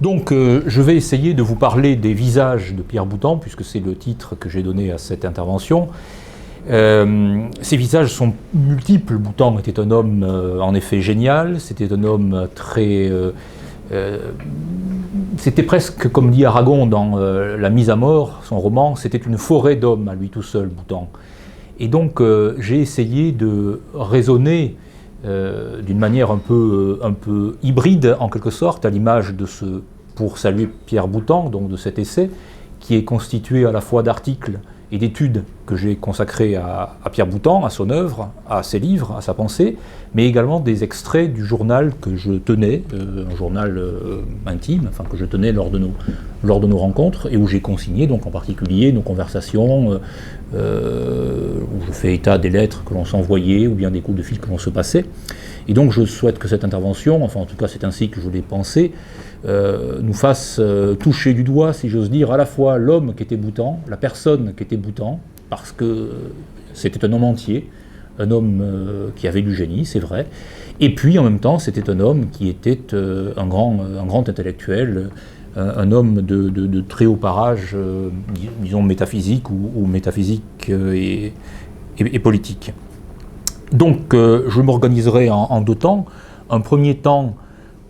Donc je vais essayer de vous parler des visages de Pierre Boutan, puisque c'est le titre que j'ai donné à cette intervention. Ces visages sont multiples. Boutan était un homme en effet génial, c'était un homme très... c'était presque, comme dit Aragon dans La mise à mort, son roman, c'était une forêt d'hommes à lui tout seul, Boutan. Et donc j'ai essayé de raisonner d'une manière un peu hybride, en quelque sorte, à l'image de ce Pour saluer Pierre Boutan, donc de cet essai, qui est constitué à la fois d'articles et d'études que j'ai consacrées à Pierre Boutan, à son œuvre, à ses livres, à sa pensée, mais également des extraits du journal que je tenais, un journal intime, enfin que je tenais lors de nos rencontres, et où j'ai consigné donc en particulier nos conversations, où je fais état des lettres que l'on s'envoyait, ou bien des coups de fil que l'on se passait. Et donc je souhaite que cette intervention, enfin en tout cas c'est ainsi que je l'ai pensé, nous fasse toucher du doigt, si j'ose dire, à la fois l'homme qui était Boutan, la personne qui était Boutan, parce que c'était un homme entier, un homme qui avait du génie, c'est vrai, et puis en même temps c'était un homme qui était un grand intellectuel, un homme de très haut parage, disons métaphysique ou métaphysique et politique. Donc je m'organiserai en deux temps. Un premier temps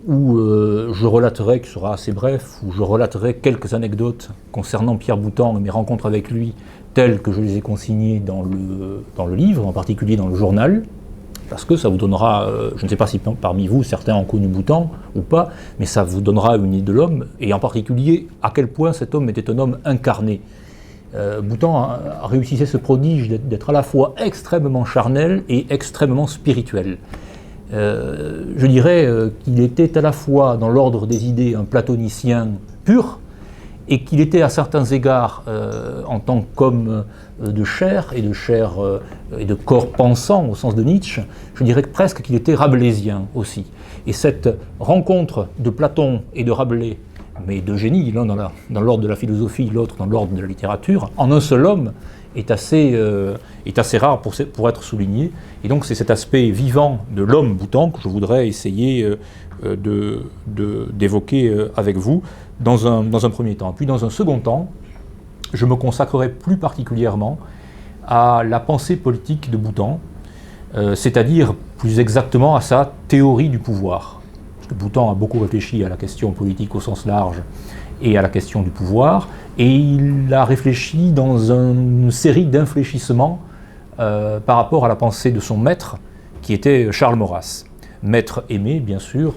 où je relaterai, qui sera assez bref, où je relaterai quelques anecdotes concernant Pierre Boutan et mes rencontres avec lui, telles que je les ai consignées dans le livre, en particulier dans le journal, parce que ça vous donnera, je ne sais pas si parmi vous certains ont connu Boutan ou pas, mais ça vous donnera une idée de l'homme, et en particulier à quel point cet homme était un homme incarné. Boutan a réussi ce prodige d'être à la fois extrêmement charnel et extrêmement spirituel. Je dirais qu'il était à la fois dans l'ordre des idées un platonicien pur, et qu'il était à certains égards, en tant qu'homme de chair et de corps pensant au sens de Nietzsche, je dirais presque qu'il était rabelaisien aussi. Et cette rencontre de Platon et de Rabelais, mais de génie, l'un dans l'ordre de la philosophie, l'autre dans l'ordre de la littérature, en un seul homme, est assez rare pour être souligné. Et donc c'est cet aspect vivant de l'homme Boutan que je voudrais essayer d'évoquer avec vous dans un premier temps. Puis dans un second temps, je me consacrerai plus particulièrement à la pensée politique de Boutan, c'est-à-dire plus exactement à sa théorie du pouvoir. Parce que Boutan a beaucoup réfléchi à la question politique au sens large et à la question du pouvoir, et il a réfléchi dans une série d'infléchissements par rapport à la pensée de son maître, qui était Charles Maurras. Maître aimé, bien sûr,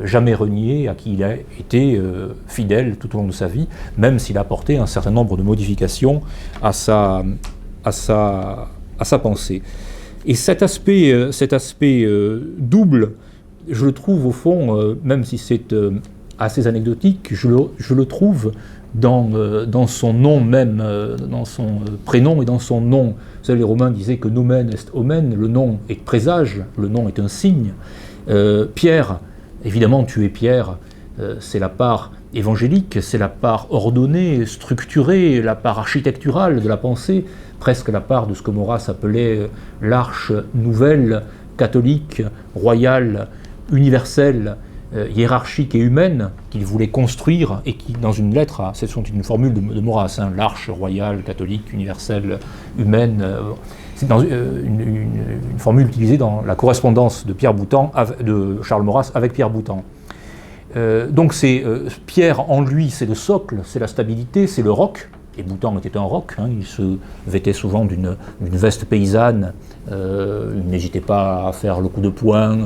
jamais renié, à qui il a été fidèle tout au long de sa vie, même s'il a apporté un certain nombre de modifications à sa pensée. Et cet aspect double, je le trouve au fond, même si c'est assez anecdotique, je le trouve dans son nom même, dans son prénom et dans son nom. Vous savez, les Romains disaient que nomen est omen, le nom est présage, le nom est un signe. Pierre, évidemment tu es Pierre, c'est la part évangélique, c'est la part ordonnée, structurée, la part architecturale de la pensée, presque la part de ce que Maurras appelait l'arche nouvelle, catholique, royale, universelle, hiérarchique et humaine qu'il voulait construire, et qui, dans une lettre, c'est une formule de Maurras, l'arche royale, catholique, universelle, humaine, c'est une formule utilisée dans la correspondance de Charles Maurras avec Pierre Boutan. Donc Pierre en lui, c'est le socle, c'est la stabilité, c'est le roc. Et Boutan était un roc, il se vêtait souvent d'une veste paysanne, il n'hésitait pas à faire le coup de poing,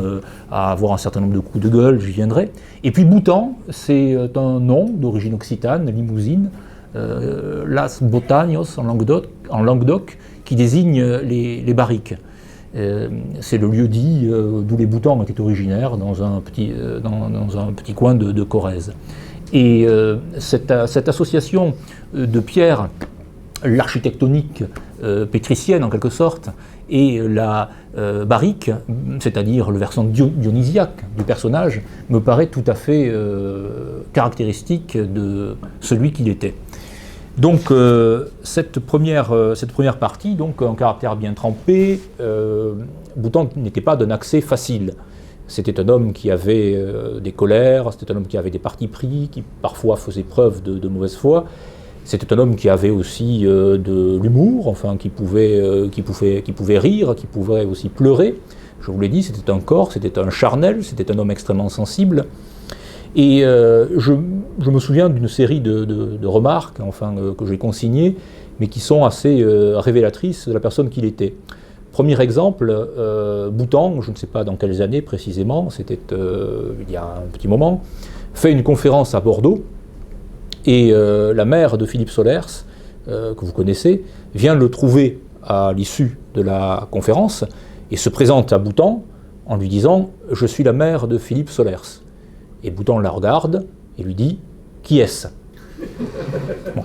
à avoir un certain nombre de coups de gueule, j'y viendrai. Et puis Boutan, c'est un nom d'origine occitane, limousine, Las Botagnos en Languedoc, qui désigne les barriques. C'est le lieu-dit d'où les Boutans étaient originaires, dans un petit coin de Corrèze. Et cette association de pierres, l'architectonique pétricienne en quelque sorte, et la barrique, c'est-à-dire le versant dionysiaque du personnage, me paraît tout à fait caractéristique de celui qu'il était. Donc cette première partie, donc un caractère bien trempé, Boutan n'était pas d'un accès facile. C'était un homme qui avait des colères, c'était un homme qui avait des partis pris, qui parfois faisait preuve de mauvaise foi. C'était un homme qui avait aussi de l'humour, enfin qui pouvait rire, qui pouvait aussi pleurer. Je vous l'ai dit, c'était un corps, c'était un charnel, c'était un homme extrêmement sensible. Et je me souviens d'une série de remarques enfin, que j'ai consignées, mais qui sont assez révélatrices de la personne qu'il était. Premier exemple, Boutan, je ne sais pas dans quelles années précisément, c'était il y a un petit moment, fait une conférence à Bordeaux, et la mère de Philippe Solers, que vous connaissez, vient le trouver à l'issue de la conférence, et se présente à Boutan en lui disant « Je suis la mère de Philippe Solers ». Et Boutan la regarde et lui dit « Qui est-ce » Bon.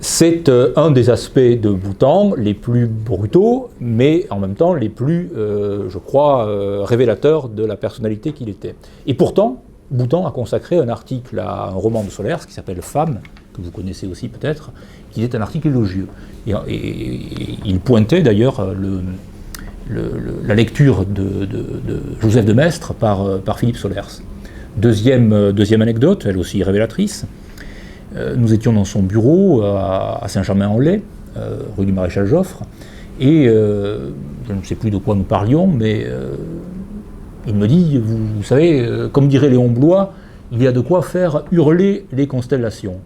C'est un des aspects de Boutan les plus brutaux, mais en même temps les plus, je crois, révélateurs de la personnalité qu'il était. Et pourtant, Boutan a consacré un article à un roman de Solers qui s'appelle « Femme », que vous connaissez aussi peut-être, qui est un article élogieux. Et il pointait d'ailleurs la lecture de Joseph de Maistre par Philippe Solers. Deuxième anecdote, elle aussi révélatrice. Nous étions dans son bureau à Saint-Germain-en-Laye, rue du Maréchal Joffre, et je ne sais plus de quoi nous parlions, mais il me dit, vous savez, comme dirait Léon Bloy, il y a de quoi faire hurler les constellations.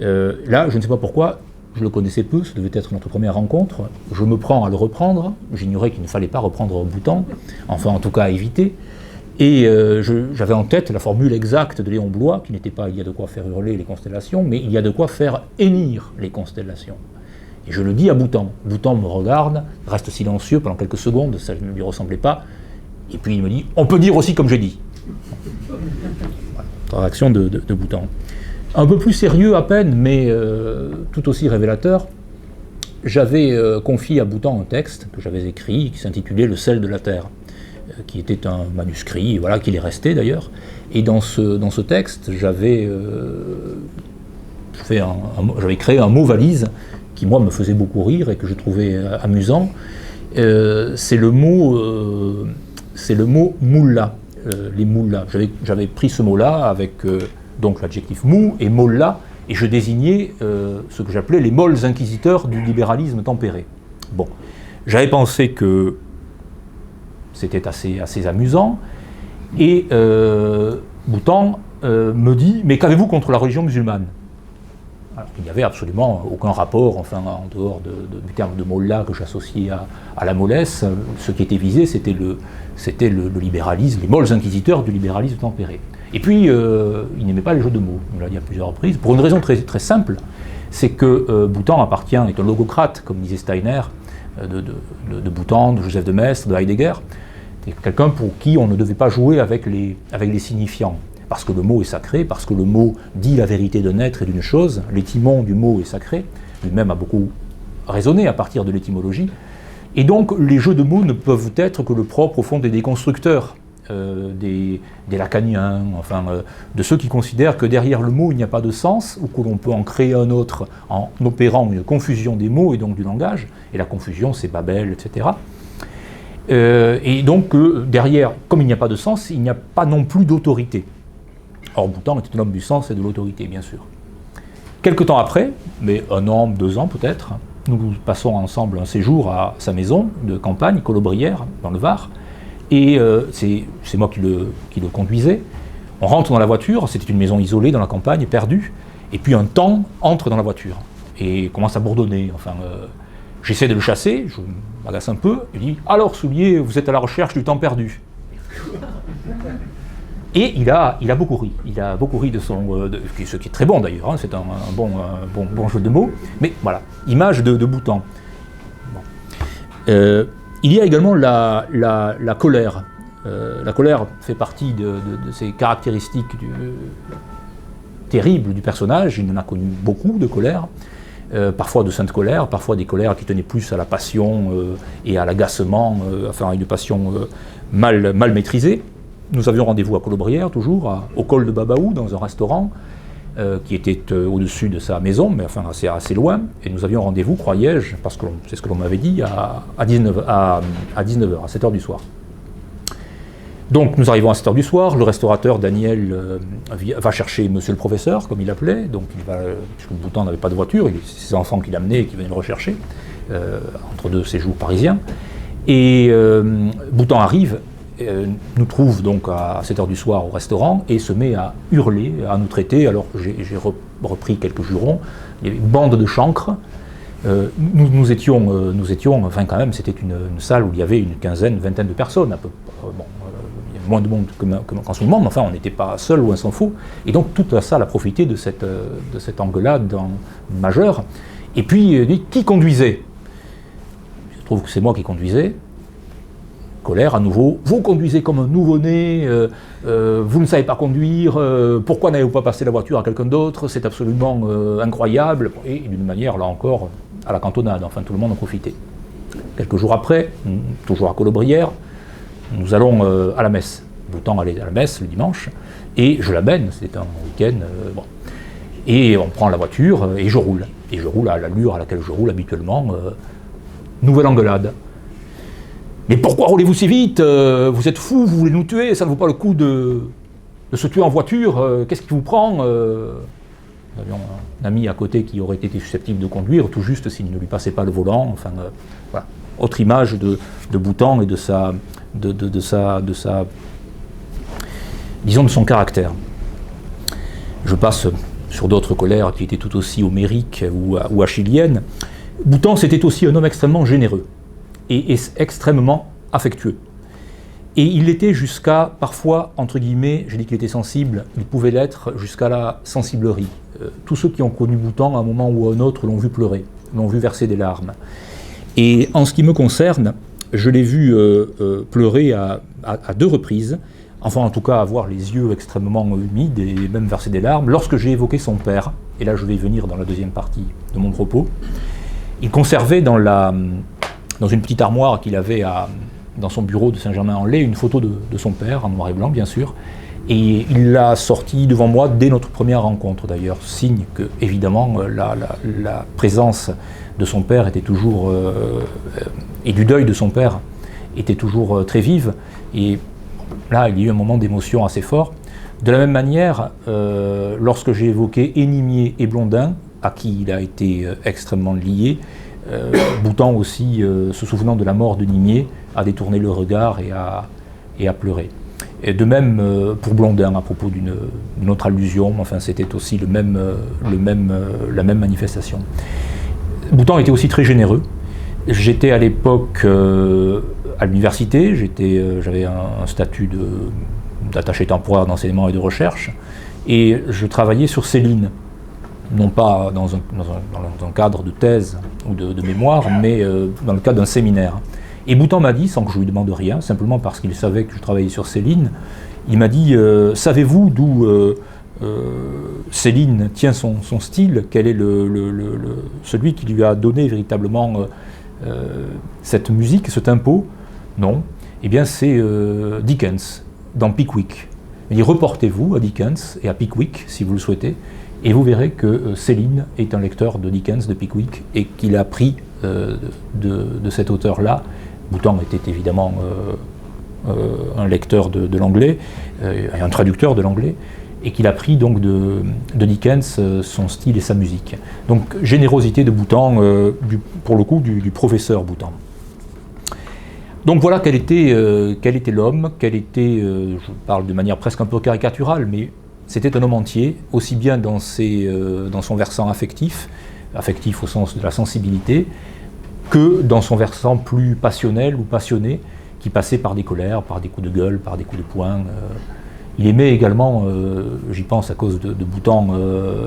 Là, je ne sais pas pourquoi, je le connaissais peu, ça devait être notre première rencontre, je me prends à le reprendre, j'ignorais qu'il ne fallait pas reprendre Boutan, enfin en tout cas à éviter, et j'avais en tête la formule exacte de Léon Bloy, qui n'était pas « il y a de quoi faire hurler les constellations », mais « il y a de quoi faire hennir les constellations ». Et je le dis à Boutan. Boutan me regarde, reste silencieux pendant quelques secondes, ça ne lui ressemblait pas, et puis il me dit « on peut dire aussi comme j'ai dit ». Voilà, réaction de Boutan. Un peu plus sérieux à peine, mais tout aussi révélateur, j'avais confié à Boutan un texte que j'avais écrit, qui s'intitulait « Le sel de la terre », qui était un manuscrit, voilà, qu'il est resté d'ailleurs. Et dans ce texte, j'avais créé un mot valise qui, moi, me faisait beaucoup rire et que je trouvais amusant. C'est le mot moula, les moulas. J'avais pris ce mot-là avec donc l'adjectif mou et molla, et je désignais ce que j'appelais les molles inquisiteurs du libéralisme tempéré. Bon, j'avais pensé que c'était assez amusant, et Boutan me dit « Mais qu'avez-vous contre la religion musulmane ?» Alors qu'il n'y avait absolument aucun rapport, enfin en dehors du terme de mollah que j'associais à la mollesse. Ce qui était visé, c'était le libéralisme, les molles inquisiteurs du libéralisme tempéré. Et puis, il n'aimait pas les jeux de mots, on l'a dit à plusieurs reprises, pour une raison très, très simple, c'est que Boutan est un logocrate, comme disait Steiner, de Boutan, de Joseph de Maistre, de Heidegger, quelqu'un pour qui on ne devait pas jouer avec les signifiants, parce que le mot est sacré, parce que le mot dit la vérité d'un être et d'une chose, l'étymon du mot est sacré, lui-même a beaucoup raisonné à partir de l'étymologie, et donc les jeux de mots ne peuvent être que le propre au fond des déconstructeurs, des lacaniens, enfin de ceux qui considèrent que derrière le mot il n'y a pas de sens, ou que l'on peut en créer un autre en opérant une confusion des mots et donc du langage, et la confusion c'est Babel, etc. Et donc derrière, comme il n'y a pas de sens, il n'y a pas non plus d'autorité. Or Boutan était un homme du sens et de l'autorité, bien sûr. Quelque temps après, mais 1 an, 2 ans peut-être, nous passons ensemble un séjour à sa maison de campagne, Colobrières, dans le Var, et c'est moi qui le conduisais. On rentre dans la voiture, c'était une maison isolée dans la campagne, perdue, et puis un temps entre dans la voiture, et commence à bourdonner, enfin... J'essaie de le chasser, je m'agace un peu, il dit « Alors Soulier, vous êtes à la recherche du temps perdu ». Et il a beaucoup ri, de ce qui est très bon d'ailleurs, hein, c'est un bon jeu de mots, mais voilà, image de Boutan. Bon. Il y a également la colère. La colère fait partie de ces caractéristiques terribles du personnage, il en a connu beaucoup de colère. Parfois de sainte colère, parfois des colères qui tenaient plus à la passion et à l'agacement, enfin à une passion mal maîtrisée. Nous avions rendez-vous à Colobrières, toujours, au col de Babaou, dans un restaurant qui était au-dessus de sa maison, mais enfin assez loin, et nous avions rendez-vous, croyais-je, parce que c'est ce que l'on m'avait dit, à 19h, à 7h du soir. Donc nous arrivons à 7 h du soir, le restaurateur Daniel va chercher monsieur le professeur, comme il l'appelait, donc puisque Boutan n'avait pas de voiture, c'est ses enfants qui l'amenaient et qui venaient le rechercher, entre deux séjours parisiens. Et Boutan arrive, nous trouve donc à 7 h du soir au restaurant et se met à hurler, à nous traiter, alors j'ai repris quelques jurons, il y avait une bande de chancres. Nous étions, enfin quand même, c'était une salle où il y avait une quinzaine, vingtaine de personnes, un peu, bon, il y avait moins de monde qu'en ce moment, mais enfin on n'était pas seul, loin s'en faut. Et donc toute la salle a profité de cette engueulade majeure. Et puis, qui conduisait? Je trouve que c'est moi qui conduisais. Colère à nouveau, vous conduisez comme un nouveau-né, vous ne savez pas conduire, pourquoi n'avez-vous pas passé la voiture à quelqu'un d'autre, c'est absolument incroyable, et d'une manière, là encore, à la cantonade, enfin tout le monde en profitait. Quelques jours après, toujours à Colobrières, nous allons à la messe. Boutan allait à la messe le dimanche, et je l'amène, c'était un week-end, bon. Et on prend la voiture, et je roule à l'allure à laquelle je roule habituellement, nouvelle engueulade. Mais pourquoi roulez-vous si vite? Vous êtes fous, vous voulez nous tuer, ça ne vaut pas le coup de se tuer en voiture, qu'est-ce qui vous prend? Nous avions un ami à côté qui aurait été susceptible de conduire, tout juste s'il ne lui passait pas le volant, enfin voilà. Autre image de Boutan et de disons de son caractère. Je passe sur d'autres colères qui étaient tout aussi homériques ou achilliennes. Boutan, c'était aussi un homme extrêmement généreux et extrêmement affectueux. Et il l'était jusqu'à, parfois, entre guillemets, j'ai dit qu'il était sensible, il pouvait l'être jusqu'à la sensiblerie. Tous ceux qui ont connu Boutan, à un moment ou à un autre, l'ont vu pleurer, l'ont vu verser des larmes. Et en ce qui me concerne, je l'ai vu pleurer à 2 reprises, enfin en tout cas avoir les yeux extrêmement humides et même verser des larmes, lorsque j'ai évoqué son père, et là je vais y venir dans la deuxième partie de mon propos. Il conservait dans une petite armoire qu'il avait dans son bureau de Saint-Germain-en-Laye une photo de son père, en noir et blanc bien sûr, et il l'a sortie devant moi dès notre première rencontre d'ailleurs, signe que évidemment la présence de son père était toujours, et du deuil de son père était toujours très vive, et là il y a eu un moment d'émotion assez fort. De la même manière, lorsque j'ai évoqué Hénimier et Blondin, à qui il a été extrêmement lié, Boutan aussi, se souvenant de la mort de Nimier, a détourné le regard et a pleuré. Et de même pour Blondin, à propos d'une autre allusion, enfin c'était aussi la même manifestation. Boutan était aussi très généreux. J'étais à l'époque à l'université, j'avais un statut d'attaché temporaire d'enseignement et de recherche, et je travaillais sur Céline. Non pas dans un cadre de thèse ou de mémoire, mais dans le cadre d'un séminaire. Et Boutan m'a dit, sans que je lui demande rien, simplement parce qu'il savait que je travaillais sur Céline, il m'a dit « Savez-vous d'où Céline tient son style? Quel est celui qui lui a donné véritablement cette musique, ce tempo ?» Non. Eh bien c'est Dickens, dans Pickwick. Il dit « Reportez-vous à Dickens et à Pickwick, si vous le souhaitez, et vous verrez que Céline est un lecteur de Dickens, de Pickwick, et qu'il a pris de cet auteur-là. Boutan était évidemment un lecteur de l'anglais, un traducteur de l'anglais, et qu'il a pris donc de Dickens son style et sa musique. Donc générosité de Boutan, pour le coup du professeur Boutan. Donc voilà quel était l'homme, je parle de manière presque un peu caricaturale, mais c'était un homme entier, aussi bien dans son versant affectif au sens de la sensibilité, que dans son versant plus passionnel ou passionné, qui passait par des colères, par des coups de gueule, par des coups de poing. Il aimait également, j'y pense à cause de Boutan,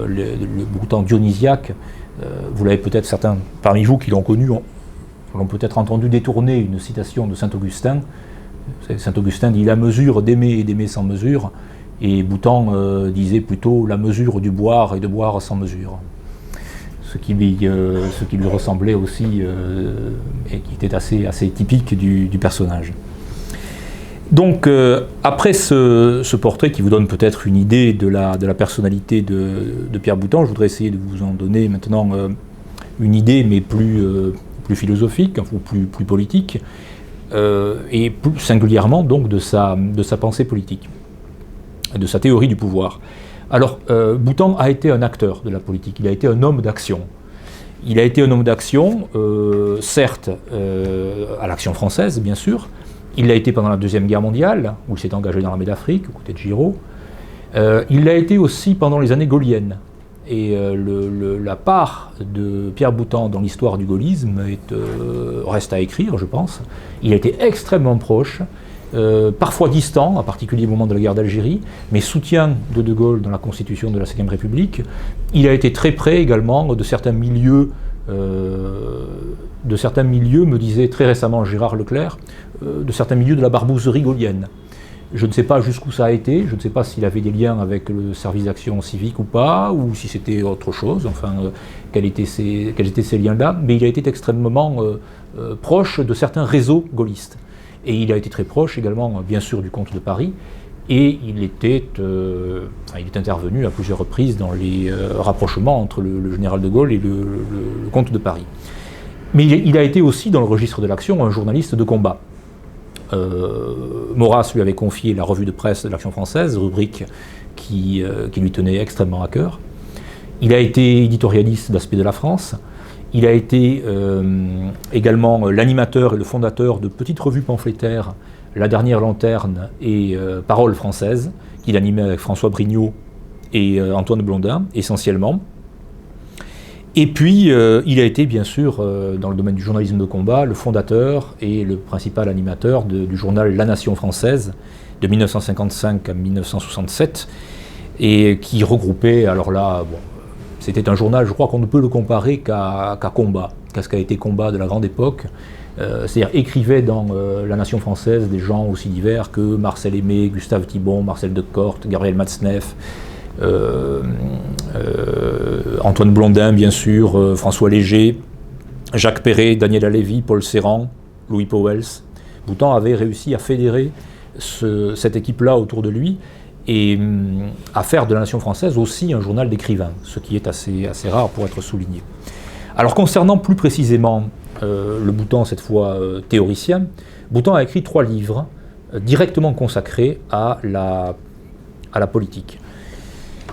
le Boutan dionysiaque. Vous l'avez peut-être, certains parmi vous qui l'ont connu, l'ont peut-être entendu détourner une citation de Saint-Augustin. Saint-Augustin dit « La mesure d'aimer et d'aimer sans mesure ». Et Boutan disait plutôt la mesure du boire et de boire sans mesure. Ce qui lui ressemblait aussi et qui était assez typique du personnage. Donc après ce portrait qui vous donne peut-être une idée de la personnalité de Pierre Boutan, je voudrais essayer de vous en donner maintenant une idée mais plus philosophique, ou plus politique. et plus singulièrement donc de sa pensée politique, de sa théorie du pouvoir. Alors, Boutan a été un acteur de la politique, il a été un homme d'action. Il a été un homme d'action, certes, à l'Action française, bien sûr. Il l'a été pendant la Deuxième Guerre mondiale, où il s'est engagé dans l'armée d'Afrique, aux côtés de Giraud. Il l'a été aussi pendant les années gaulliennes. Et la part de Pierre Boutan dans l'histoire du gaullisme reste à écrire, je pense. Il a été extrêmement proche, parfois distant, en particulier au moment de la guerre d'Algérie, mais soutien de De Gaulle dans la constitution de la Ve République. Il a été très près également de certains milieux, me disait très récemment Gérard Leclerc, de certains milieux de la barbouzerie gaulienne. Je ne sais pas jusqu'où ça a été, je ne sais pas s'il avait des liens avec le service d'action civique ou pas, ou si c'était autre chose, enfin, quels étaient ces liens-là, mais il a été extrêmement proche de certains réseaux gaullistes. Et il a été très proche également, bien sûr, du comte de Paris, et il est intervenu à plusieurs reprises dans les rapprochements entre le général de Gaulle et le comte de Paris. Mais il a été aussi, dans le registre de l'action, un journaliste de combat. Maurras lui avait confié la revue de presse de l'Action française, rubrique qui lui tenait extrêmement à cœur. Il a été éditorialiste d'Aspect de la France. Il a été également l'animateur et le fondateur de petites revues pamphlétaires, La Dernière Lanterne et Parole française, qu'il animait avec François Brignot et Antoine Blondin, essentiellement. Et puis, il a été, bien sûr, dans le domaine du journalisme de combat, le fondateur et le principal animateur du journal La Nation française, de 1955 à 1967, et qui regroupait, alors là, bon, c'était un journal, je crois qu'on ne peut le comparer qu'à Combat, qu'à ce qu'a été Combat de la grande époque. C'est-à-dire écrivaient dans La Nation française des gens aussi divers que Marcel Aimé, Gustave Thibon, Marcel de Corte, Gabriel Matzneff, Antoine Blondin, bien sûr, François Léger, Jacques Perret, Daniel Halévy, Paul Ceran, Louis Pauwels. Boutan avait réussi à fédérer cette équipe-là autour de lui et à faire de La Nation française aussi un journal d'écrivains, ce qui est assez rare pour être souligné. Alors concernant plus précisément le Boutan, cette fois théoricien, Boutan a écrit 3 livres directement consacrés à la politique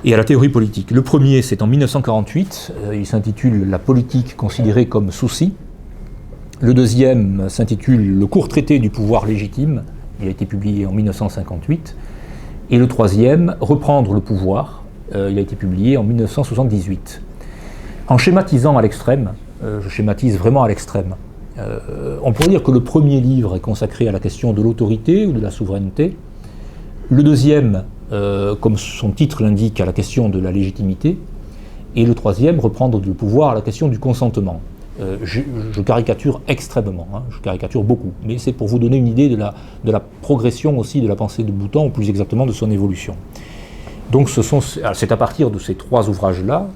et à la théorie politique. Le premier, c'est en 1948, il s'intitule « La politique considérée comme souci ». Le deuxième s'intitule « Le court traité du pouvoir légitime », il a été publié en 1958. Et le troisième, « Reprendre le pouvoir », il a été publié en 1978. En schématisant à l'extrême, je schématise vraiment à l'extrême, on pourrait dire que le premier livre est consacré à la question de l'autorité ou de la souveraineté. Le deuxième, comme son titre l'indique, à la question de la légitimité, et le troisième, reprendre le pouvoir à la question du consentement. Je caricature extrêmement, je caricature beaucoup, mais c'est pour vous donner une idée de la progression aussi de la pensée de Boutan, ou plus exactement de son évolution. Donc c'est à partir de ces 3 ouvrages-là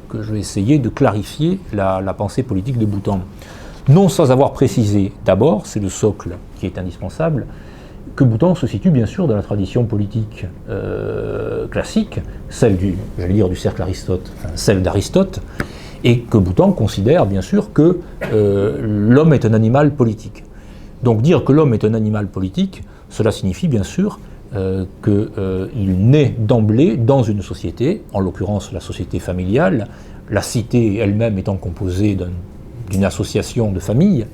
que je vais essayer de clarifier la pensée politique de Boutan. Non sans avoir précisé d'abord, c'est le socle qui est indispensable, que Boutan se situe bien sûr dans la tradition politique classique, celle du cercle Aristote, enfin, celle d'Aristote, et que Boutan considère bien sûr que l'homme est un animal politique. Donc dire que l'homme est un animal politique, cela signifie bien sûr qu'il naît d'emblée dans une société, en l'occurrence la société familiale, la cité elle-même étant composée d'une association de familles,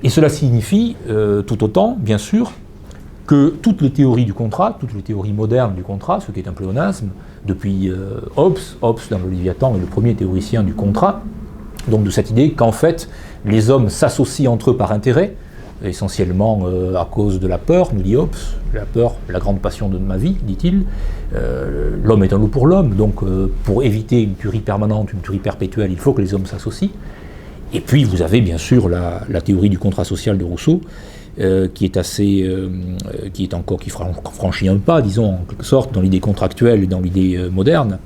et cela signifie tout autant, bien sûr, que toutes les théories du contrat, toutes les théories modernes du contrat, ce qui est un pléonasme, depuis Hobbes dans le Léviathan est le premier théoricien du contrat, donc de cette idée qu'en fait les hommes s'associent entre eux par intérêt, essentiellement à cause de la peur, nous dit Hobbes, la peur, la grande passion de ma vie, dit-il, l'homme est un loup pour l'homme, donc pour éviter une tuerie permanente, une tuerie perpétuelle, il faut que les hommes s'associent. Et puis vous avez bien sûr la théorie du contrat social de Rousseau, qui franchit un pas, disons, en quelque sorte, dans l'idée contractuelle et dans l'idée moderne,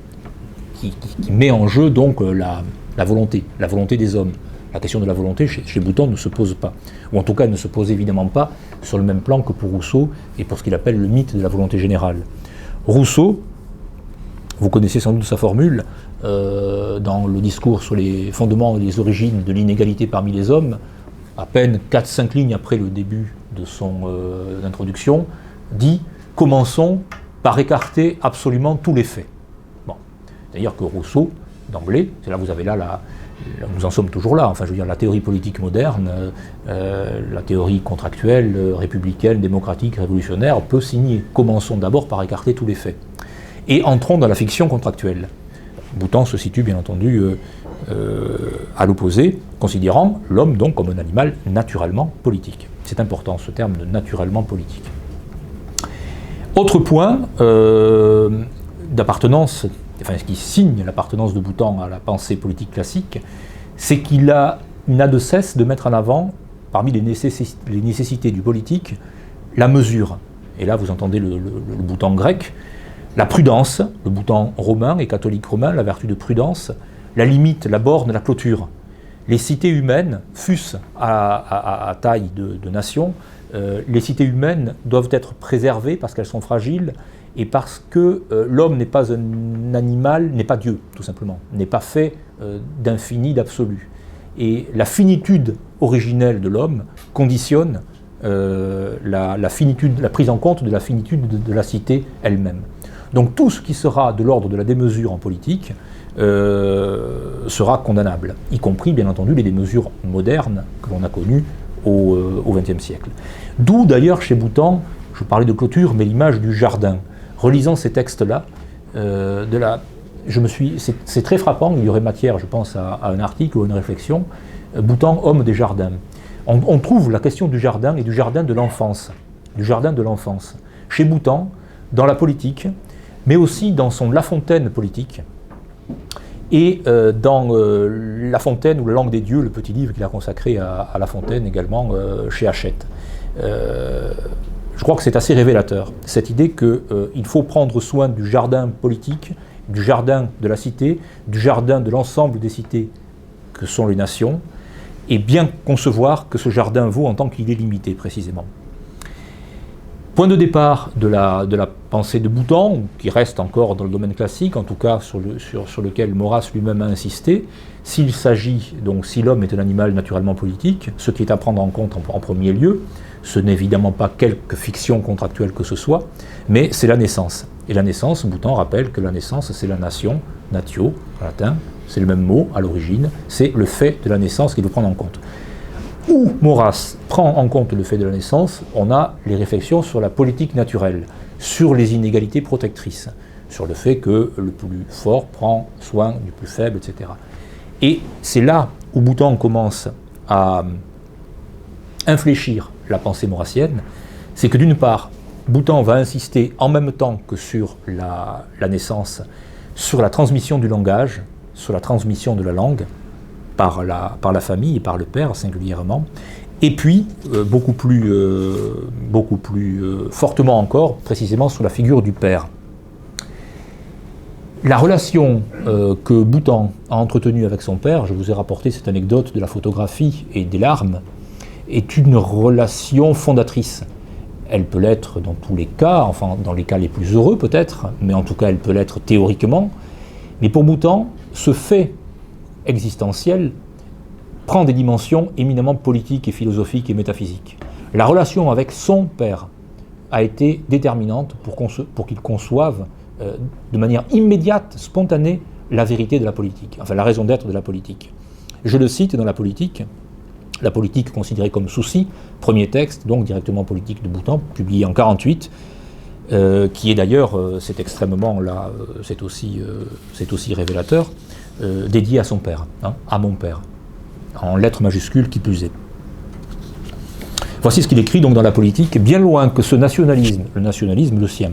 qui met en jeu donc la volonté des hommes. La question de la volonté, chez Boutan, ne se pose pas. Ou en tout cas, elle ne se pose évidemment pas sur le même plan que pour Rousseau et pour ce qu'il appelle le mythe de la volonté générale. Rousseau, vous connaissez sans doute sa formule, dans le discours sur les fondements et les origines de l'inégalité parmi les hommes, à peine 4-5 lignes après le début de son introduction, dit « Commençons par écarter absolument tous les faits ». Bon. C'est-à-dire que Rousseau, d'emblée, c'est là vous avez là, nous en sommes toujours là, enfin je veux dire la théorie politique moderne, la théorie contractuelle, républicaine, démocratique, révolutionnaire, peut signer. Commençons d'abord par écarter tous les faits. Et entrons dans la fiction contractuelle. Boutan se situe bien entendu à l'opposé, considérant l'homme donc comme un animal naturellement politique. C'est important ce terme de naturellement politique. Autre point d'appartenance, enfin ce qui signe l'appartenance de Boutan à la pensée politique classique, c'est qu'il n'a de cesse de mettre en avant, parmi les nécessités du politique, la mesure. Et là vous entendez le Boutan grec, la prudence, le Boutan romain et catholique romain, la vertu de prudence, la limite, la borne, la clôture. Les cités humaines, fût-ce à taille de nation, les cités humaines doivent être préservées parce qu'elles sont fragiles et parce que l'homme n'est pas un animal, n'est pas Dieu, tout simplement, n'est pas fait d'infini, d'absolu. Et la finitude originelle de l'homme conditionne la prise en compte de la finitude de la cité elle-même. Donc tout ce qui sera de l'ordre de la démesure en politique sera condamnable, y compris bien entendu les démesures modernes que l'on a connues au XXe siècle. D'où d'ailleurs chez Boutan, je parlais de clôture, mais l'image du jardin. Relisant ces textes-là, c'est très frappant, il y aurait matière, je pense, à un article ou à une réflexion. Boutan, homme des jardins. On trouve la question du jardin et du jardin de l'enfance. Chez Boutan, dans la politique, mais aussi dans son La Fontaine politique, et dans La Fontaine ou La langue des dieux, le petit livre qu'il a consacré à La Fontaine également chez Hachette. Je crois que c'est assez révélateur, cette idée qu'il faut prendre soin du jardin politique, du jardin de la cité, du jardin de l'ensemble des cités que sont les nations, et bien concevoir que ce jardin vaut en tant qu'il est limité précisément. Point de départ de la pensée de Boutan, qui reste encore dans le domaine classique, en tout cas sur lequel Maurras lui-même a insisté, s'il s'agit, donc si l'homme est un animal naturellement politique, ce qui est à prendre en compte en premier lieu, ce n'est évidemment pas quelque fiction contractuelle que ce soit, mais c'est la naissance. Et la naissance, Boutan rappelle que la naissance, c'est la nation, natio, en latin, c'est le même mot à l'origine, c'est le fait de la naissance qu'il faut prendre en compte. Où Maurras prend en compte le fait de la naissance, on a les réflexions sur la politique naturelle, sur les inégalités protectrices, sur le fait que le plus fort prend soin du plus faible, etc. Et c'est là où Boutan commence à infléchir la pensée maurassienne, c'est que d'une part, Boutan va insister en même temps que sur la naissance, sur la transmission du langage, sur la transmission de la langue, par la famille et par le père singulièrement, et puis beaucoup plus fortement encore, précisément sur la figure du père. La relation que Boutan a entretenue avec son père, je vous ai rapporté cette anecdote de la photographie et des larmes, est une relation fondatrice. Elle peut l'être dans tous les cas, enfin dans les cas les plus heureux peut-être, mais en tout cas elle peut l'être théoriquement. Mais pour Boutan, ce fait existentiel prend des dimensions éminemment politiques et philosophiques et métaphysiques. La relation avec son père a été déterminante pour qu'il conçoive de manière immédiate, spontanée, la vérité de la politique, enfin la raison d'être de la politique. Je le cite dans la politique considérée comme souci, premier texte, donc directement politique de Boutan, publié en 1948, qui est d'ailleurs, c'est extrêmement là, c'est aussi révélateur, dédié à son père, à mon père, en lettres majuscules qui plus est. Voici ce qu'il écrit donc dans la politique. Bien loin que ce nationalisme, le nationalisme le sien,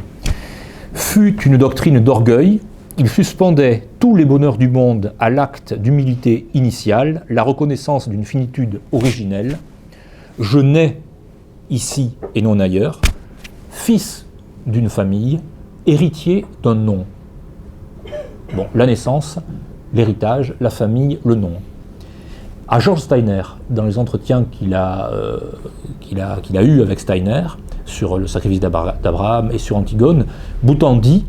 fût une doctrine d'orgueil, il suspendait tous les bonheurs du monde à l'acte d'humilité initiale, la reconnaissance d'une finitude originelle. Je nais ici et non ailleurs, fils d'une famille, héritier d'un nom. Bon, la naissance, l'héritage, la famille, le nom. À George Steiner, dans les entretiens qu'il a eus avec Steiner sur le sacrifice d'Abraham et sur Antigone, Boutan dit,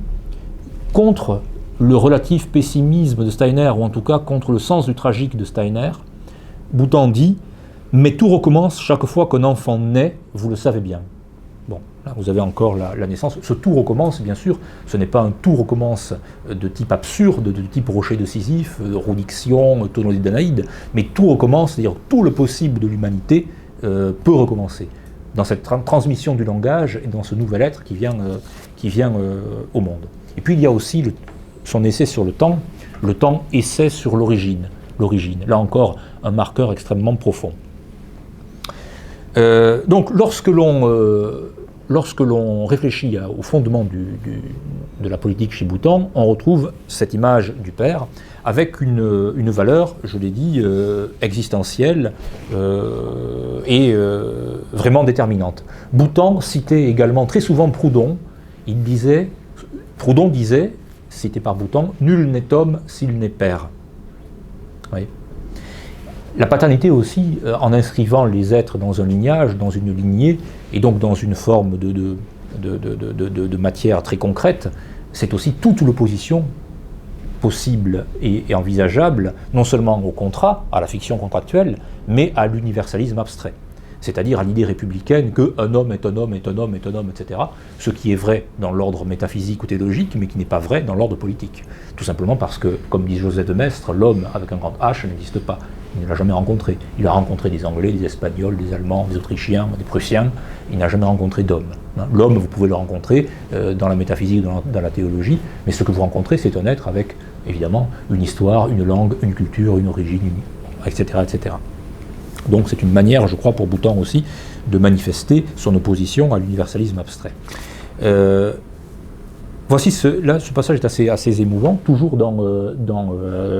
contre le relatif pessimisme de Steiner, ou en tout cas contre le sens du tragique de Steiner, Boutan dit Mais tout recommence chaque fois qu'un enfant naît, vous le savez bien. Bon, là vous avez encore la naissance. Ce tout recommence, bien sûr, ce n'est pas un tout recommence de type absurde, de type rocher de Sisyphe, Rodixion, tonneau d'Anaïde, mais tout recommence, c'est-à-dire tout le possible de l'humanité peut recommencer dans cette transmission du langage et dans ce nouvel être qui vient au monde. Et puis il y a aussi son essai sur le temps essai sur l'origine. Là encore, un marqueur extrêmement profond. Donc lorsque l'on réfléchit au fondement de la politique chez Boutan, on retrouve cette image du père avec une valeur, je l'ai dit, existentielle et vraiment déterminante. Boutan citait également très souvent Proudhon. Proudhon disait, cité par Boutan, « Nul n'est homme s'il n'est père ». Oui. La paternité aussi, en inscrivant les êtres dans un lignage, dans une lignée, et donc dans une forme de matière très concrète, c'est aussi toute l'opposition possible et envisageable, non seulement au contrat, à la fiction contractuelle, mais à l'universalisme abstrait. C'est-à-dire à l'idée républicaine qu'un homme est un homme est un homme est un homme, etc. Ce qui est vrai dans l'ordre métaphysique ou théologique, mais qui n'est pas vrai dans l'ordre politique. Tout simplement parce que, comme dit José de Maistre, l'homme avec un grand H n'existe pas. Il ne l'a jamais rencontré. Il a rencontré des Anglais, des Espagnols, des Allemands, des Autrichiens, des Prussiens. Il n'a jamais rencontré d'homme. L'homme, vous pouvez le rencontrer dans la métaphysique, dans la théologie, mais ce que vous rencontrez, c'est un être avec, évidemment, une histoire, une langue, une culture, une origine, etc., etc. Donc c'est une manière, je crois, pour Boutan aussi, de manifester son opposition à l'universalisme abstrait. Voici ce passage est assez émouvant, toujours dans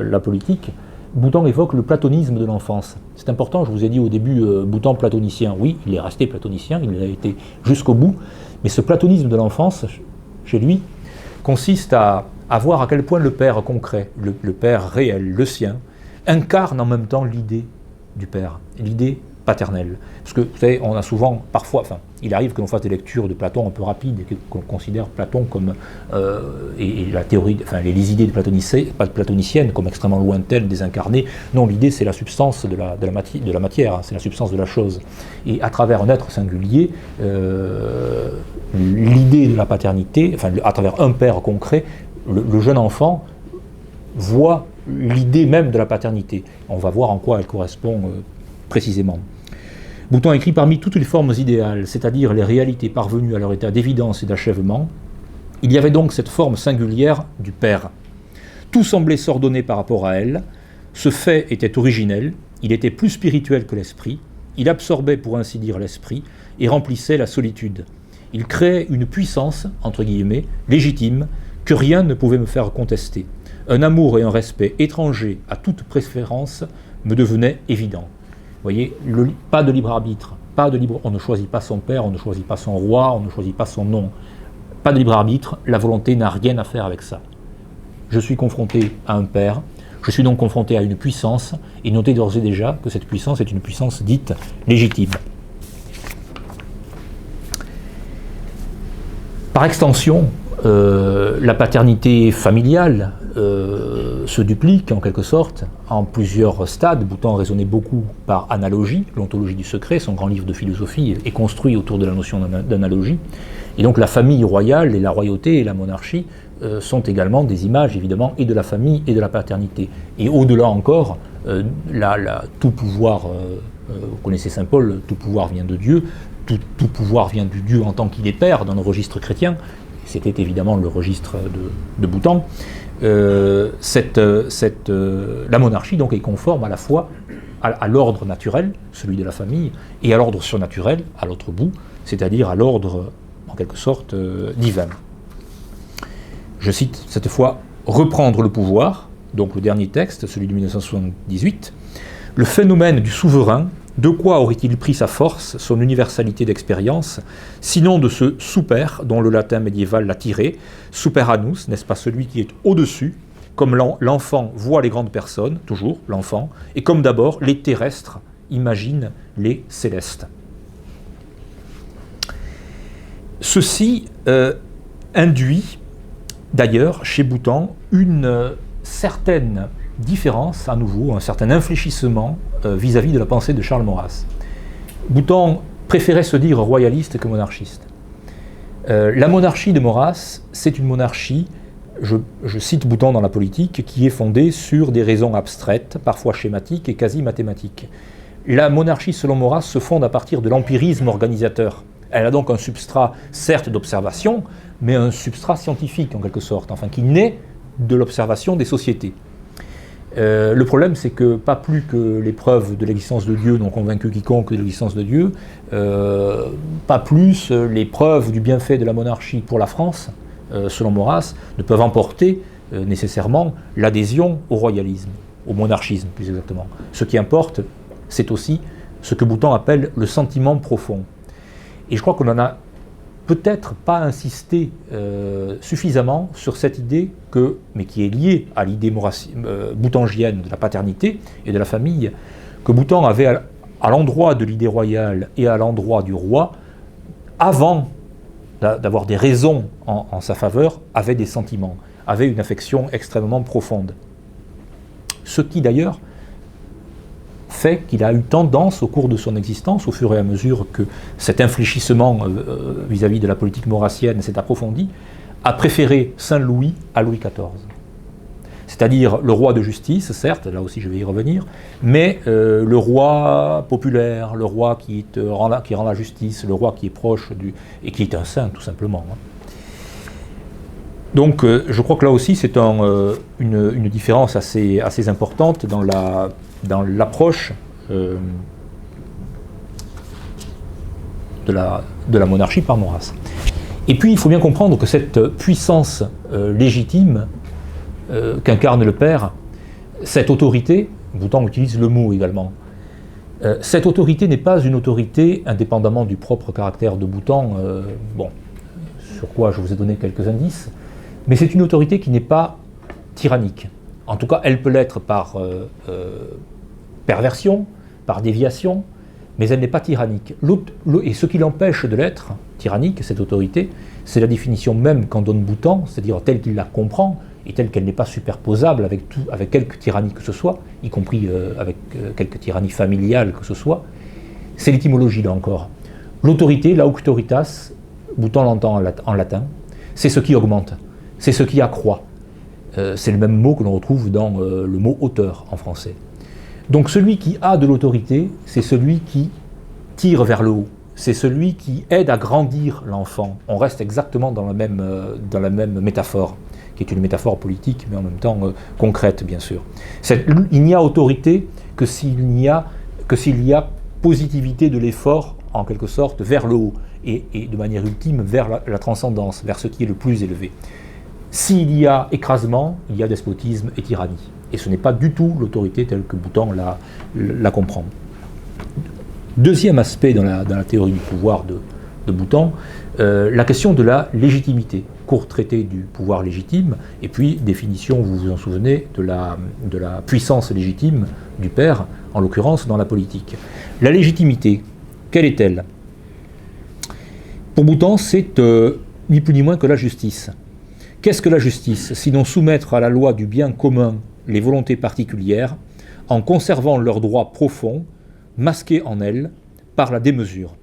la politique. Boutan évoque le platonisme de l'enfance. C'est important, je vous ai dit au début, Boutan platonicien, oui, il est resté platonicien, il a été jusqu'au bout, mais ce platonisme de l'enfance, chez lui, consiste à voir à quel point le père concret, le père réel, le sien, incarne en même temps l'idée du père, l'idée paternelle. Parce que, vous savez, on a souvent, parfois, il arrive que l'on fasse des lectures de Platon un peu rapides et qu'on considère Platon comme, et la théorie, les idées platoniciennes comme extrêmement lointaines, désincarnées. Non, l'idée, c'est la substance de la matière, c'est la substance de la chose. Et à travers un être singulier, l'idée de la paternité, à travers un père concret, le jeune enfant voit l'idée même de la paternité. On va voir en quoi elle correspond précisément. Boutan écrit parmi toutes les formes idéales, c'est-à-dire les réalités parvenues à leur état d'évidence et d'achèvement, il y avait donc cette forme singulière du Père. Tout semblait s'ordonner par rapport à elle, ce fait était originel, il était plus spirituel que l'esprit, il absorbait pour ainsi dire l'esprit et remplissait la solitude. Il créait une puissance, entre guillemets, légitime, que rien ne pouvait me faire contester. Un amour et un respect étrangers à toute préférence me devenaient évidents. Vous voyez, pas de libre arbitre, on ne choisit pas son père, on ne choisit pas son roi, on ne choisit pas son nom. Pas de libre arbitre, la volonté n'a rien à faire avec ça. Je suis confronté à un père, je suis donc confronté à une puissance, et notez d'ores et déjà que cette puissance est une puissance dite légitime. Par extension, la paternité familiale se duplique en quelque sorte en plusieurs stades. Boutan raisonnait beaucoup par analogie. L'Ontologie du secret, son grand livre de philosophie, est construit autour de la notion d'analogie. Et donc la famille royale et la royauté et la monarchie sont également des images évidemment et de la famille et de la paternité. Et au-delà encore, tout pouvoir, vous connaissez saint Paul, tout pouvoir vient de Dieu, tout pouvoir vient du Dieu en tant qu'il est père dans le registre chrétien. C'était évidemment le registre de Boutan. La monarchie donc est conforme à la fois à l'ordre naturel, celui de la famille, et à l'ordre surnaturel, à l'autre bout, c'est-à-dire à l'ordre, en quelque sorte, divin. Je cite cette fois « Reprendre le pouvoir », donc le dernier texte, celui de 1978, « Le phénomène du souverain, de quoi aurait-il pris sa force, son universalité d'expérience, sinon de ce super dont le latin médiéval l'a tiré, superanus, n'est-ce pas celui qui est au-dessus, comme l'enfant voit les grandes personnes, toujours l'enfant, et comme d'abord les terrestres imaginent les célestes. » Ceci induit d'ailleurs chez Boutan une certaine différence, à nouveau, un certain infléchissement vis-à-vis de la pensée de Charles Maurras. Boutan préférait se dire royaliste que monarchiste. La monarchie de Maurras, c'est une monarchie, je cite Boutan dans La Politique, qui est fondée sur des raisons abstraites, parfois schématiques et quasi mathématiques. La monarchie, selon Maurras, se fonde à partir de l'empirisme organisateur. Elle a donc un substrat, certes d'observation, mais un substrat scientifique en quelque sorte, enfin qui naît de l'observation des sociétés. Le problème, c'est que pas plus que les preuves de l'existence de Dieu n'ont convaincu quiconque de l'existence de Dieu, pas plus les preuves du bienfait de la monarchie pour la France, selon Maurras, ne peuvent emporter nécessairement l'adhésion au royalisme, au monarchisme plus exactement. Ce qui importe, c'est aussi ce que Boutan appelle le sentiment profond. Et je crois qu'on n'en a peut-être pas insisté suffisamment sur cette idée mais qui est liée à l'idée boutangienne de la paternité et de la famille, que Boutan avait à l'endroit de l'idée royale et à l'endroit du roi, avant d'avoir des raisons en sa faveur, avait des sentiments, avait une affection extrêmement profonde. Ce qui d'ailleurs fait qu'il a eu tendance au cours de son existence, au fur et à mesure que cet infléchissement vis-à-vis de la politique maurassienne s'est approfondi, à préférer Saint-Louis à Louis XIV. C'est-à-dire le roi de justice, certes, là aussi je vais y revenir, mais le roi populaire, le roi qui rend la justice, le roi qui est proche et qui est un saint tout simplement. Donc je crois que là aussi c'est une différence assez importante dans l'approche de la monarchie par Maurras. Et puis il faut bien comprendre que cette puissance légitime qu'incarne le père, cette autorité, Boutan utilise le mot également, cette autorité n'est pas une autorité indépendamment du propre caractère de Boutan, sur quoi je vous ai donné quelques indices, mais c'est une autorité qui n'est pas tyrannique. En tout cas, elle peut l'être par perversion, par déviation, mais elle n'est pas tyrannique. Et ce qui l'empêche de l'être tyrannique, cette autorité, c'est la définition même qu'en donne Boutan, c'est-à-dire telle qu'il la comprend, et telle qu'elle n'est pas superposable avec quelque tyrannie que ce soit, y compris avec quelque tyrannie familiale que ce soit, c'est l'étymologie là encore. L'autorité, la auctoritas, Boutan l'entend en latin, c'est ce qui augmente, c'est ce qui accroît. C'est le même mot que l'on retrouve dans le mot auteur en français. Donc celui qui a de l'autorité, c'est celui qui tire vers le haut, c'est celui qui aide à grandir l'enfant. On reste exactement dans la même métaphore, qui est une métaphore politique, mais en même temps concrète, bien sûr. Il n'y a autorité que s'il y a positivité de l'effort, en quelque sorte, vers le haut, et de manière ultime, vers la transcendance, vers ce qui est le plus élevé. S'il y a écrasement, il y a despotisme et tyrannie. Et ce n'est pas du tout l'autorité telle que Boutan la comprend. Deuxième aspect dans la théorie du pouvoir de Boutan, la question de la légitimité. Court traité du pouvoir légitime, et puis définition, vous vous en souvenez, de la puissance légitime du père, en l'occurrence dans la politique. La légitimité, quelle est-elle? Pour Boutan, c'est ni plus ni moins que la justice. Qu'est-ce que la justice, sinon soumettre à la loi du bien commun les volontés particulières, en conservant leurs droits profonds, masqués en elles par la démesure.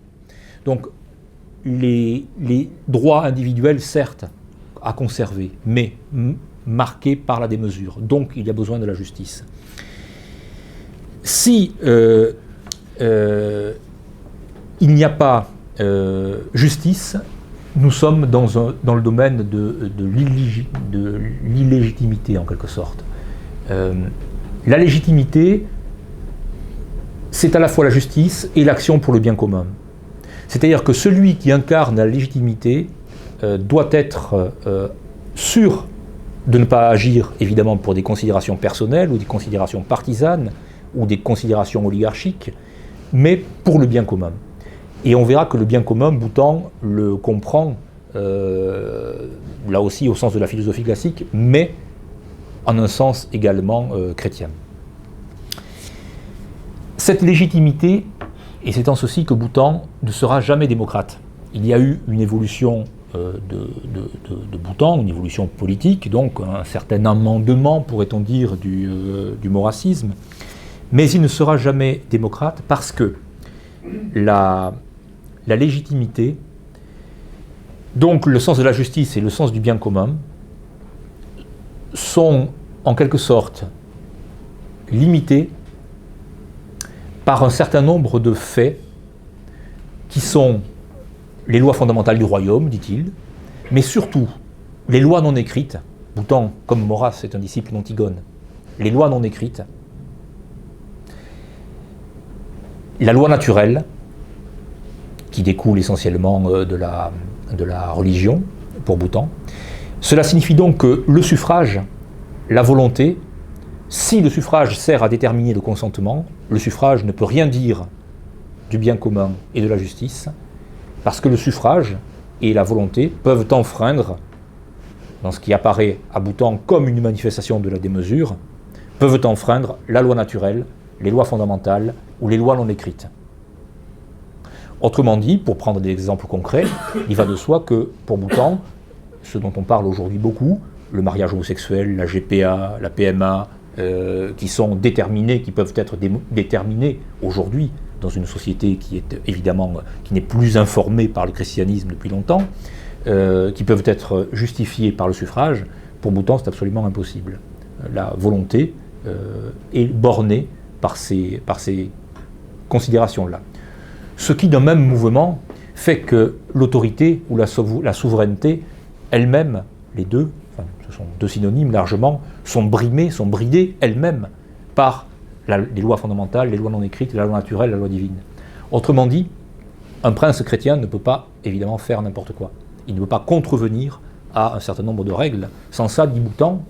Donc, les droits individuels, certes, à conserver, mais marqués par la démesure. Donc, il y a besoin de la justice. Si il n'y a pas justice, nous sommes dans le domaine de l'illégitimité, en quelque sorte. La légitimité, c'est à la fois la justice et l'action pour le bien commun. C'est-à-dire que celui qui incarne la légitimité doit être sûr de ne pas agir, évidemment, pour des considérations personnelles ou des considérations partisanes ou des considérations oligarchiques, mais pour le bien commun. Et on verra que le bien commun, Boutan le comprend, là aussi au sens de la philosophie classique, mais en un sens également chrétien. Cette légitimité, et c'est en ceci que Boutan ne sera jamais démocrate. Il y a eu une évolution de Bhoutan, une évolution politique, donc un certain amendement, pourrait-on dire, du maurassisme. Mais il ne sera jamais démocrate parce que la légitimité, donc le sens de la justice et le sens du bien commun, sont en quelque sorte limités par un certain nombre de faits qui sont les lois fondamentales du royaume, dit-il, mais surtout les lois non écrites. Bhoutan, comme Maurras est un disciple d'Antigone, les lois non écrites, la loi naturelle, qui découle essentiellement de la religion, pour Bhoutan. Cela signifie donc que le suffrage, la volonté, si le suffrage sert à déterminer le consentement, le suffrage ne peut rien dire du bien commun et de la justice, parce que le suffrage et la volonté peuvent enfreindre, dans ce qui apparaît à Bhoutan comme une manifestation de la démesure, peuvent enfreindre la loi naturelle, les lois fondamentales ou les lois non écrites. Autrement dit, pour prendre des exemples concrets, il va de soi que pour Bhoutan, ce dont on parle aujourd'hui beaucoup, le mariage homosexuel, la GPA, la PMA, qui sont déterminés, qui peuvent être déterminés aujourd'hui dans une société qui est évidemment, qui n'est plus informée par le christianisme depuis longtemps, qui peuvent être justifiés par le suffrage, pour Bhoutan c'est absolument impossible. La volonté est bornée par ces considérations-là. Ce qui, d'un même mouvement, fait que l'autorité ou la souveraineté elles-mêmes, les deux, enfin, ce sont deux synonymes largement, sont brimées, sont bridées elles-mêmes par les lois fondamentales, les lois non écrites, la loi naturelle, la loi divine. Autrement dit, un prince chrétien ne peut pas, évidemment, faire n'importe quoi. Il ne peut pas contrevenir à un certain nombre de règles. Sans ça, dit Bhoutan,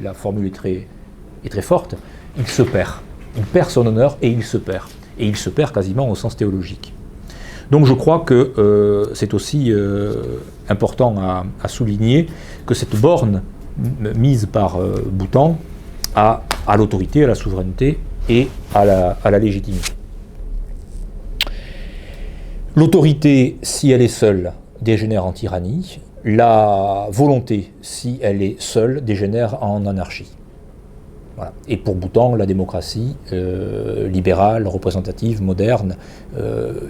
la formule est très forte, il se perd. Il perd son honneur et il se perd. Et il se perd quasiment au sens théologique. Donc je crois que c'est aussi important à souligner que cette borne mise par Bhoutan à l'autorité, à la souveraineté et à la légitimité. L'autorité, si elle est seule, dégénère en tyrannie. La volonté, si elle est seule, dégénère en anarchie. Voilà. Et pour Bhoutan, la démocratie libérale, représentative, moderne,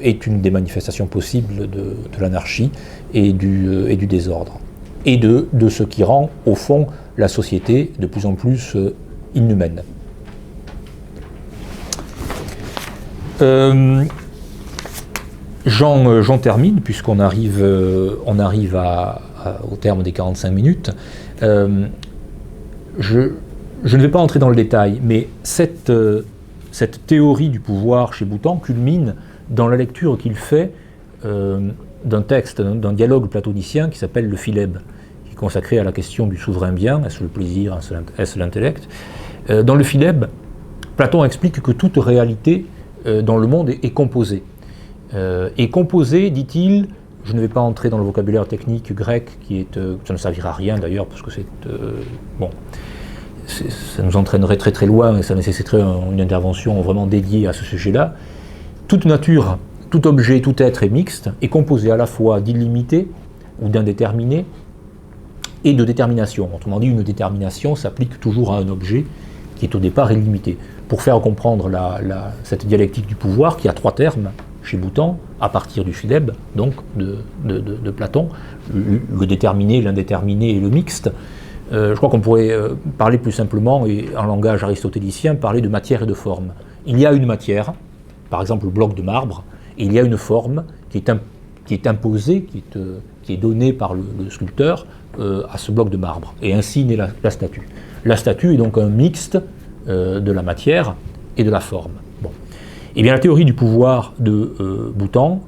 est une des manifestations possibles de l'anarchie et du désordre. Et de ce qui rend, au fond, la société de plus en plus inhumaine. J'en termine, puisqu'on arrive au terme des 45 minutes. Je ne vais pas entrer dans le détail, mais cette théorie du pouvoir chez Bhoutan culmine dans la lecture qu'il fait d'un texte, d'un dialogue platonicien qui s'appelle le Philèbe, qui est consacré à la question du souverain bien, est-ce le plaisir, est-ce l'intellect. Dans le Philèbe, Platon explique que toute réalité dans le monde est composée. Et composée, dit-il, je ne vais pas entrer dans le vocabulaire technique grec, ça ne servira à rien d'ailleurs, parce que ça nous entraînerait très très loin et ça nécessiterait une intervention vraiment dédiée à ce sujet-là. Toute nature, tout objet, tout être est mixte, est composé à la fois d'illimité ou d'indéterminé et de détermination. Autrement dit, une détermination s'applique toujours à un objet qui est au départ illimité. Pour faire comprendre cette dialectique du pouvoir, qui a trois termes chez Bhoutan, à partir du Philèbe, donc de Platon, le déterminé, l'indéterminé et le mixte, je crois qu'on pourrait parler plus simplement, et en langage aristotélicien, parler de matière et de forme. Il y a une matière, par exemple le bloc de marbre, et il y a une forme qui est imposée, qui est donnée par le sculpteur à ce bloc de marbre. Et ainsi naît la statue. La statue est donc un mixte de la matière et de la forme. Bon. Eh bien, la théorie du pouvoir de Bhoutan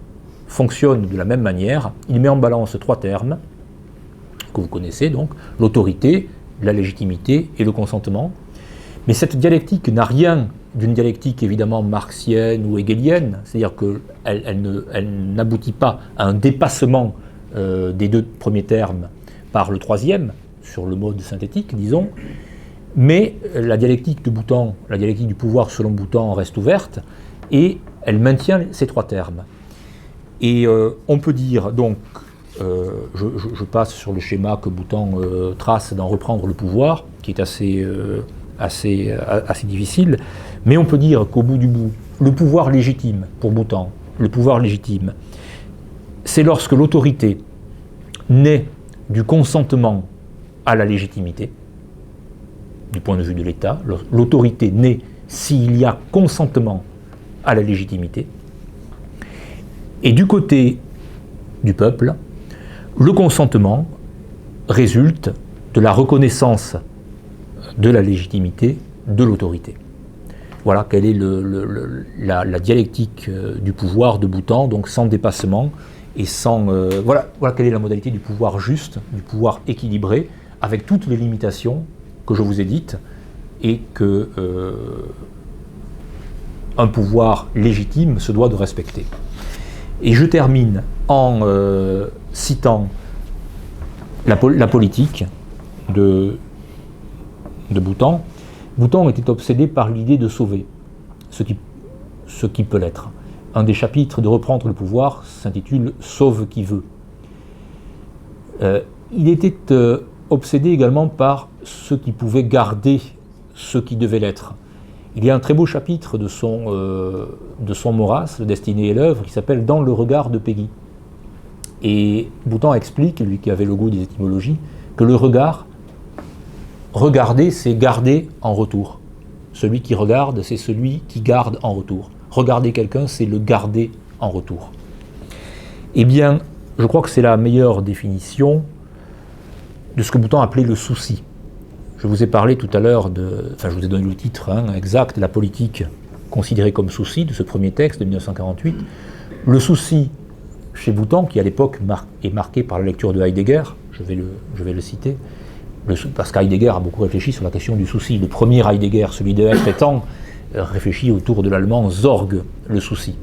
fonctionne de la même manière. Il met en balance trois termes, que vous connaissez donc, l'autorité, la légitimité et le consentement. Mais cette dialectique n'a rien d'une dialectique évidemment marxienne ou hegelienne, c'est-à-dire qu'elle n'aboutit pas à un dépassement des deux premiers termes par le troisième, sur le mode synthétique, disons, mais la dialectique de Bhoutan, la dialectique du pouvoir selon Bhoutan reste ouverte, et elle maintient ces trois termes. Et on peut dire donc je passe sur le schéma que Boutan trace d'en reprendre le pouvoir, qui est assez difficile, mais on peut dire qu'au bout du bout, le pouvoir légitime pour Boutan, le pouvoir légitime, c'est lorsque l'autorité naît du consentement à la légitimité, du point de vue de l'État. L'autorité naît s'il y a consentement à la légitimité. Et du côté du peuple, le consentement résulte de la reconnaissance de la légitimité de l'autorité. Voilà quelle est la dialectique du pouvoir de Boutan, donc sans dépassement et sans... voilà quelle est la modalité du pouvoir juste, du pouvoir équilibré, avec toutes les limitations que je vous ai dites, et que un pouvoir légitime se doit de respecter. Et je termine en citant la politique de Boutan. Boutan était obsédé par l'idée de sauver ce qui peut l'être. Un des chapitres de Reprendre le pouvoir s'intitule « Sauve qui veut ». Il était obsédé également par ce qui pouvait garder ce qui devait l'être. Il y a un très beau chapitre de son Maurras, Le Destinée et l'œuvre, qui s'appelle « Dans le regard de Péguy ». Et Boutan explique, lui qui avait le goût des étymologies, que le regard, regarder, c'est garder en retour. Celui qui regarde, c'est celui qui garde en retour. Regarder quelqu'un, c'est le garder en retour. Eh bien, je crois que c'est la meilleure définition de ce que Boutan appelait le souci. Je vous ai parlé tout à l'heure je vous ai donné le titre exact, la politique considérée comme souci, de ce premier texte de 1948. Le souci, chez Boutan, qui à l'époque est marqué par la lecture de Heidegger, je vais le citer, parce qu'Heidegger a beaucoup réfléchi sur la question du souci. Le premier Heidegger, celui de Être étant, réfléchit autour de l'allemand Sorge, le souci.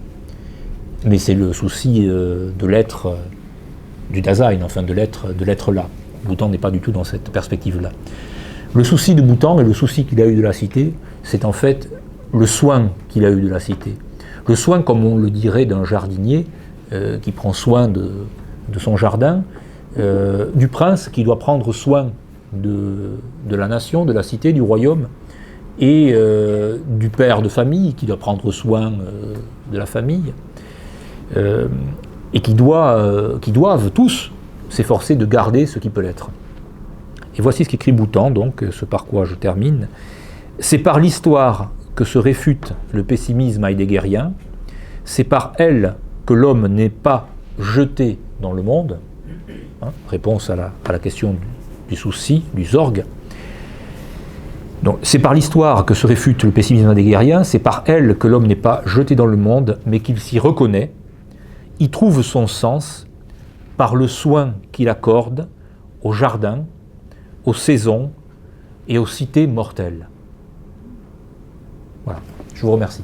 Mais c'est le souci de l'être, du Dasein, enfin de l'être là. Boutan n'est pas du tout dans cette perspective-là. Le souci de Boutan et le souci qu'il a eu de la cité, c'est en fait le soin qu'il a eu de la cité. Le soin, comme on le dirait d'un jardinier qui prend soin de son jardin, du prince qui doit prendre soin de la nation, de la cité, du royaume, et du père de famille qui doit prendre soin de la famille, et qui doivent tous s'efforcer de garder ce qui peut l'être. Et voici ce qu'écrit Boutan, donc, ce par quoi je termine. C'est par l'histoire que se réfute le pessimisme heideggerien, c'est par elle que l'homme n'est pas jeté dans le monde, réponse à la question du souci, du Sorge. Donc, c'est par l'histoire que se réfute le pessimisme heideggerien, c'est par elle que l'homme n'est pas jeté dans le monde, mais qu'il s'y reconnaît, y trouve son sens par le soin qu'il accorde au jardin, aux saisons et aux cités mortelles. Voilà, je vous remercie.